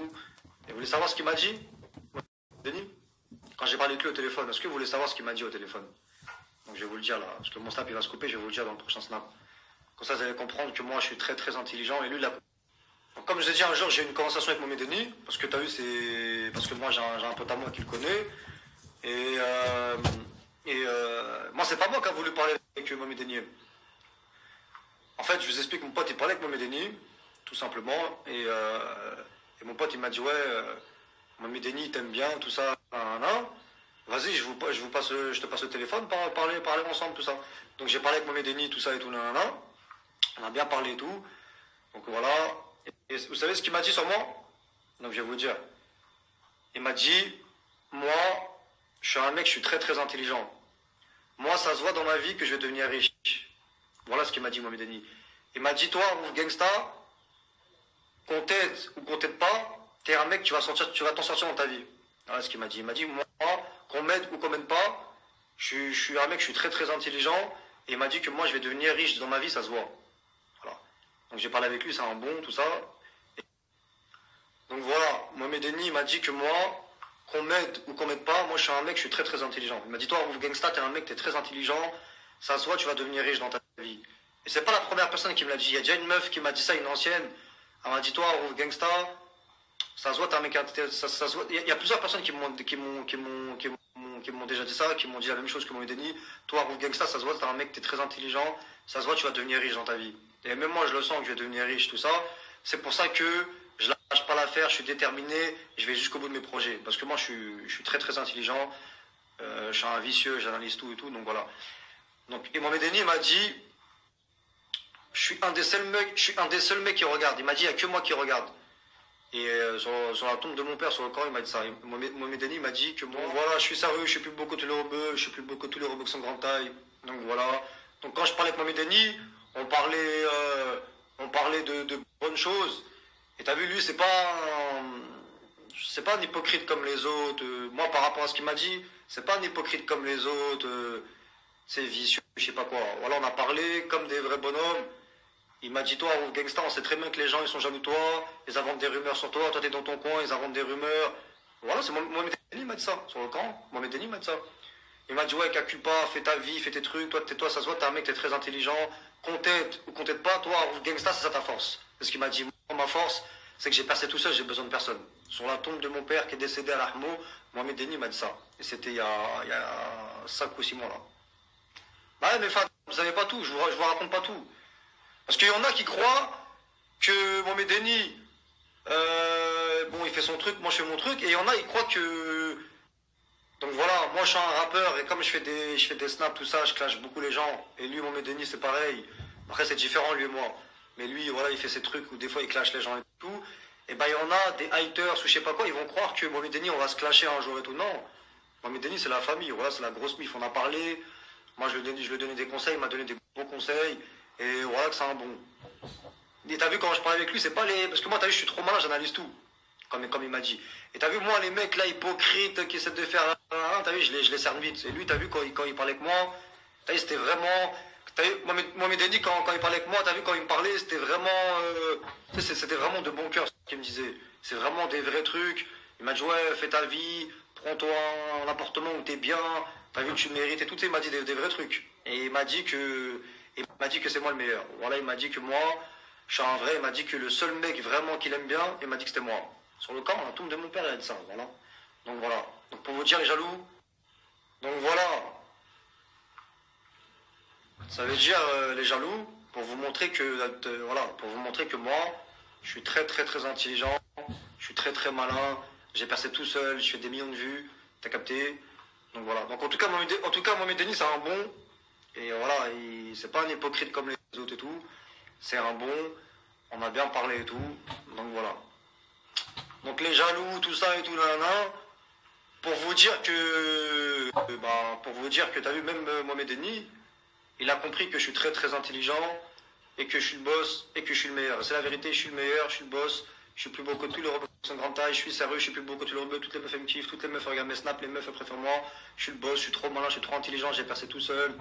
tout. Et vous voulez savoir ce qu'il m'a dit, Denis? Quand j'ai parlé avec lui au téléphone, est-ce que vous voulez savoir ce qu'il m'a dit au téléphone? Donc je vais vous le dire là, parce que mon snap il va se couper, je vais vous le dire dans le prochain snap. Comme ça vous allez comprendre que moi je suis très très intelligent et lui là. Donc, comme je l'ai dit un jour, j'ai eu une conversation avec Mohamed Denis, parce que tu as vu, c'est. Parce que moi j'ai un pote à moi qui le connaît. Et, moi c'est pas moi qui a voulu parler avec Mohamed Denis. En fait, je vous explique, mon pote il parlait avec Mohamed Denis, tout simplement. Et mon pote il m'a dit ouais, Mohamed Denis t'aime bien, tout ça, vas-y, je te passe le téléphone, parler ensemble, tout ça. Donc j'ai parlé avec Mohamed Denis, tout ça et tout, on a bien parlé et tout. Donc voilà. Et vous savez ce qu'il m'a dit sur moi? Donc je vais vous dire. Il m'a dit, moi, je suis un mec, je suis très très intelligent. Moi, ça se voit dans ma vie que je vais devenir riche. Voilà ce qu'il m'a dit, Mohamed Denis. Il m'a dit, toi, gangsta, qu'on t'aide ou qu'on t'aide pas, t'es un mec, tu vas t'en sortir dans ta vie. Voilà ce qu'il m'a dit. Il m'a dit, moi, qu'on m'aide ou qu'on m'aide pas, je suis un mec, je suis très très intelligent. Et il m'a dit que moi, je vais devenir riche dans ma vie, ça se voit. Voilà. Donc j'ai parlé avec lui, c'est un bon, tout ça. Donc voilà, Mohamed Denis m'a dit que moi, qu'on m'aide ou qu'on m'aide pas, moi je suis un mec, je suis très très intelligent. Il m'a dit, toi, gangsta, t'es un mec, t'es très intelligent, ça se voit, tu vas devenir riche dans ta vie. Et c'est pas la première personne qui me l'a dit. Il y a déjà une meuf qui m'a dit ça, une ancienne. Elle m'a dit, toi, gangsta, ça se voit, t'es un mec, ça se voit. Il y a plusieurs personnes qui m'ont déjà dit ça, qui m'ont dit la même chose que Mohamed Denis. Toi, gangsta, ça se voit, t'es un mec, t'es très intelligent, ça se voit, tu vas devenir riche dans ta vie. Et même moi, je le sens que je vais devenir riche, tout ça. C'est pour ça que je lâche pas l'affaire, je suis déterminé, je vais jusqu'au bout de mes projets. Parce que moi, je suis très très intelligent, je suis un vicieux, j'analyse tout et tout, donc voilà. Donc, et Mohamed Denis m'a dit, je suis un des seuls mecs qui regarde. Il m'a dit, il n'y a que moi qui regarde. Et sur la tombe de mon père, sur le corps, il m'a dit ça. Mohamed Denis m'a dit que moi, voilà, je suis sérieux, je suis plus beau que tous les rebeux, je suis plus beau que tous les rebeux qui sont grande taille. Donc voilà. Donc quand je parlais avec Mohamed Denis, on parlait de bonnes choses. Et t'as vu, lui, c'est pas un hypocrite comme les autres. Moi, par rapport à ce qu'il m'a dit, c'est pas un hypocrite comme les autres. C'est vicieux, je sais pas quoi. Voilà, on a parlé comme des vrais bonhommes. Il m'a dit, toi, gangsta, on sait très bien que les gens, ils sont jaloux de toi, ils inventent des rumeurs sur toi, toi, t'es dans ton coin, ils inventent des rumeurs. Voilà, c'est Mohamed Denis m'a dit ça, sur le camp. Mohamed Denis m'a dit ça. Il m'a dit, ouais, calcule pas, fais ta vie, fais tes trucs, toi, ça se voit, t'es un mec, t'es très intelligent, qu'on t'aide ou qu'on t'aide pas, toi, gangsta, c'est ça ta force. C'est ce qu'il m'a dit. Moi, ma force, c'est que j'ai passé tout seul, j'ai besoin de personne. Sur la tombe de mon père qui est décédé à l'Ahmo, Mohamed Denis m'a dit ça. Et c'était il y a 5 ou 6 mois là. Bah ouais, mais vous savez pas tout, je vous raconte pas tout. Parce qu'il y en a qui croient que Mohamed Denis, bon, il fait son truc, moi je fais mon truc, et il y en a, ils croient que. Donc voilà, moi je suis un rappeur, et comme je fais des snaps, tout ça, je clash beaucoup les gens. Et lui, Mohamed Denis, c'est pareil. Après, c'est différent, lui et moi. Mais lui, voilà, il fait ses trucs où des fois il clash les gens et tout. Et ben il y en a des haters ou je sais pas quoi, ils vont croire que Mohamed Denis, on va se clasher un jour et tout. Non. Mohamed Denis, c'est la famille, voilà, c'est la grosse mif, on a parlé. Moi, je lui ai donné des conseils, il m'a donné des bons conseils. Et voilà que c'est un bon. Et t'as vu, quand je parle avec lui, c'est pas les. Parce que moi, t'as vu, je suis trop malin, j'analyse tout. Comme il m'a dit. Et t'as vu, moi, les mecs là, hypocrites, qui essaient de faire. T'as vu, je les cerne vite. Et lui, t'as vu, quand il parlait avec moi, t'as vu, c'était vraiment. T'as vu, Mohamed Denis, quand il parlait avec moi, t'as vu, quand il me parlait, c'était vraiment. C'était vraiment de bon cœur, ce qu'il me disait. C'est vraiment des vrais trucs. Il m'a dit, ouais, fais ta vie, prends-toi un appartement où t'es bien, t'as vu, tu mérites et tout. Il m'a dit des vrais trucs. Et il m'a dit que c'est moi le meilleur. Voilà, il m'a dit que moi, je suis un vrai. Il m'a dit que le seul mec vraiment qu'il aime bien, il m'a dit que c'était moi. Sur le camp, la tombe de mon père, il a dit ça. Voilà. Donc voilà. Donc pour vous dire, les jaloux. Donc voilà. Ça veut dire, les jaloux, pour vous montrer que moi, je suis très très très intelligent, je suis très très malin, j'ai percé tout seul, je fais des millions de vues, t'as capté? Donc voilà. Donc en tout cas, Mohamed Denis, c'est un bon. Et voilà, c'est pas un hypocrite comme les autres et tout. C'est un bon. On a bien parlé et tout. Donc voilà. Donc les jaloux, tout ça et tout, nanana. Pour vous dire que t'as vu, même Mohamed Denis, il a compris que je suis très très intelligent et que je suis le boss et que je suis le meilleur. C'est la vérité, je suis le meilleur, je suis le boss. Je suis plus beau que tous les rebeux qui sont grande taille, je suis sérieux, je suis plus beau que tous les rebeux, toutes les meufs elles me kiffent, toutes les meufs regardent mes snaps, les meufs elles préfèrent moi, je suis le boss, je suis trop malin, je suis trop intelligent, j'ai percé tout seul.